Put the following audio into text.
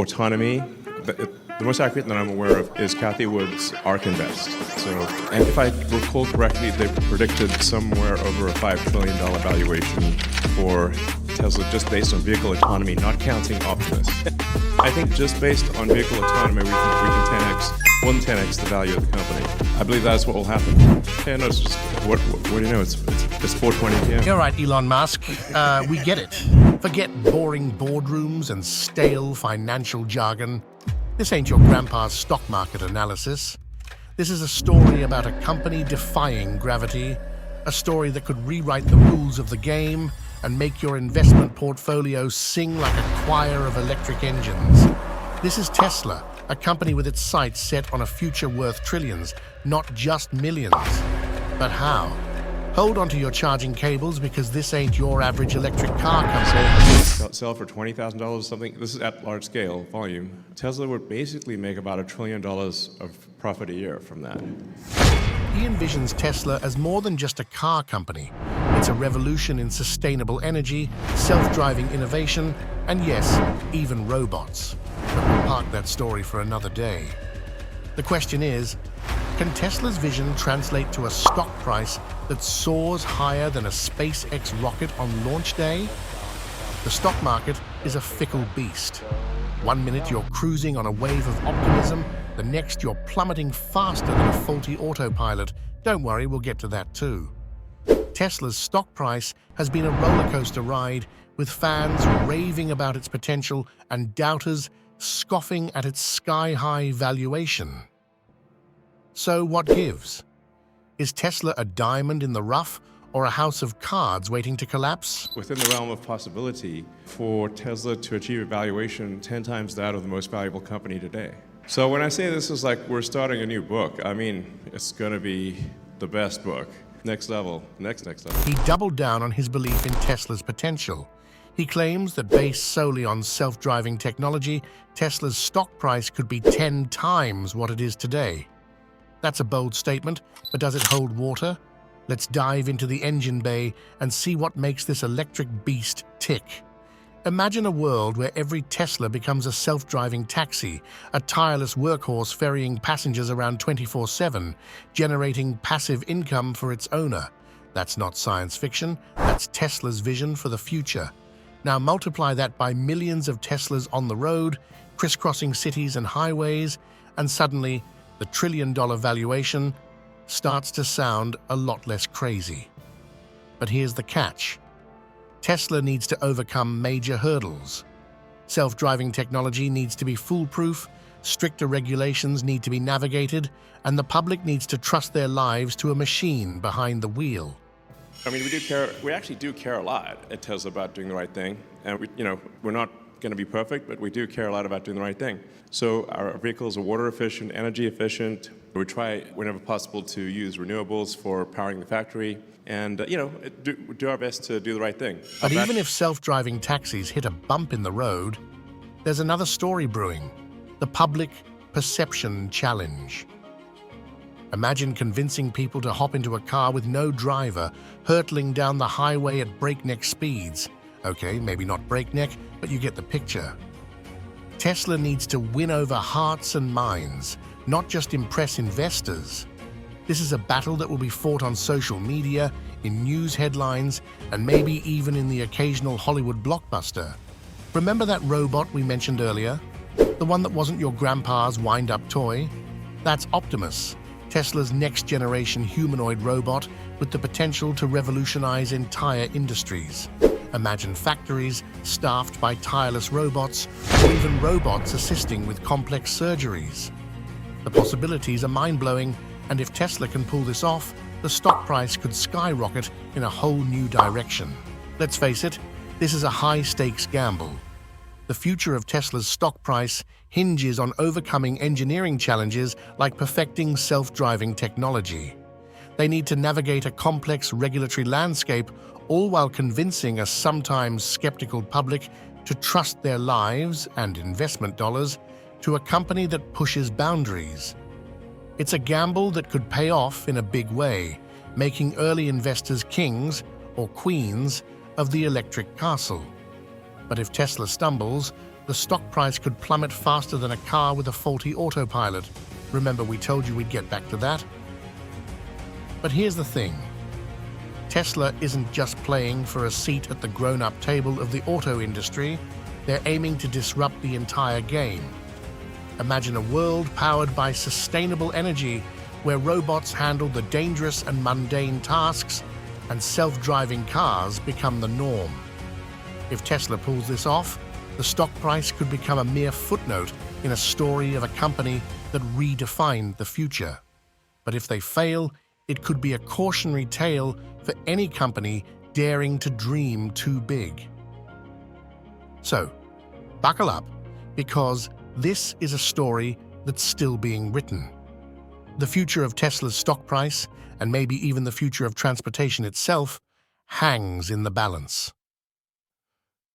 autonomy. The most accurate that I'm aware of is Cathie Wood's ARK Invest. So, and if I recall correctly, they predicted somewhere over a $5 trillion valuation for Tesla just based on vehicle autonomy, not counting Optimus. I think just based on vehicle autonomy, we can 10x, 110x the value of the company. I believe that's what will happen. Yeah, no, it's just, what do you know? It's 4:20 p.m. You're right, Elon Musk. We get it. Forget boring boardrooms and stale financial jargon. This ain't your grandpa's stock market analysis. This is a story about a company defying gravity, a story that could rewrite the rules of the game and make your investment portfolio sing like a choir of electric engines. This is Tesla, a company with its sights set on a future worth trillions, not just millions. But how? Hold on to your charging cables because this ain't your average electric car company. Sell for $20,000 or something. This is at large scale volume. Tesla would basically make about $1 trillion of profit a year from that. He envisions Tesla as more than just a car company. It's a revolution in sustainable energy, self-driving innovation, and yes, even robots. But we'll park that story for another day. The question is, can Tesla's vision translate to a stock price that soars higher than a SpaceX rocket on launch day? The stock market is a fickle beast. One minute you're cruising on a wave of optimism, the next you're plummeting faster than a faulty autopilot. Don't worry, we'll get to that too. Tesla's stock price has been a rollercoaster ride, with fans raving about its potential and doubters scoffing at its sky-high valuation. So what gives? Is Tesla a diamond in the rough or a house of cards waiting to collapse? Within the realm of possibility for Tesla to achieve a valuation 10 times that of the most valuable company today. So when I say this is like we're starting a new book, I mean, it's going to be the best book. Next level, next level. He doubled down on his belief in Tesla's potential. He claims that based solely on self-driving technology, Tesla's stock price could be 10 times what it is today. That's a bold statement, but does it hold water? Let's dive into the engine bay and see what makes this electric beast tick. Imagine a world where every Tesla becomes a self-driving taxi, a tireless workhorse ferrying passengers around 24/7, generating passive income for its owner. That's not science fiction, that's Tesla's vision for the future. Now multiply that by millions of Teslas on the road, crisscrossing cities and highways, and suddenly the trillion-dollar valuation starts to sound a lot less crazy. But here's the catch. Tesla needs to overcome major hurdles. Self-driving technology needs to be foolproof, stricter regulations need to be navigated, and the public needs to trust their lives to a machine behind the wheel. I mean, we actually do care a lot at Tesla about doing the right thing. And we're not going to be perfect, but we do care a lot about doing the right thing. So our vehicles are water efficient, energy efficient. We try, whenever possible, to use renewables for powering the factory, and do our best to do the right thing. But even if self-driving taxis hit a bump in the road, there's another story brewing: the public perception challenge. Imagine convincing people to hop into a car with no driver, hurtling down the highway at breakneck speeds. Okay, maybe not breakneck, but you get the picture. Tesla needs to win over hearts and minds, not just impress investors. This is a battle that will be fought on social media, in news headlines, and maybe even in the occasional Hollywood blockbuster. Remember that robot we mentioned earlier? The one that wasn't your grandpa's wind-up toy? That's Optimus, Tesla's next-generation humanoid robot with the potential to revolutionize entire industries. Imagine factories staffed by tireless robots, or even robots assisting with complex surgeries. The possibilities are mind-blowing, and if Tesla can pull this off, the stock price could skyrocket in a whole new direction. Let's face it, this is a high-stakes gamble. The future of Tesla's stock price hinges on overcoming engineering challenges like perfecting self-driving technology. They need to navigate a complex regulatory landscape, all while convincing a sometimes skeptical public to trust their lives and investment dollars to a company that pushes boundaries. It's a gamble that could pay off in a big way, making early investors kings or queens of the electric castle. But if Tesla stumbles, the stock price could plummet faster than a car with a faulty autopilot. Remember, we told you we'd get back to that? But here's the thing. Tesla isn't just playing for a seat at the grown-up table of the auto industry. They're aiming to disrupt the entire game. Imagine a world powered by sustainable energy where robots handle the dangerous and mundane tasks and self-driving cars become the norm. If Tesla pulls this off, the stock price could become a mere footnote in a story of a company that redefined the future. But if they fail, it could be a cautionary tale for any company daring to dream too big. So, buckle up, because this is a story that's still being written. The future of Tesla's stock price, and maybe even the future of transportation itself, hangs in the balance.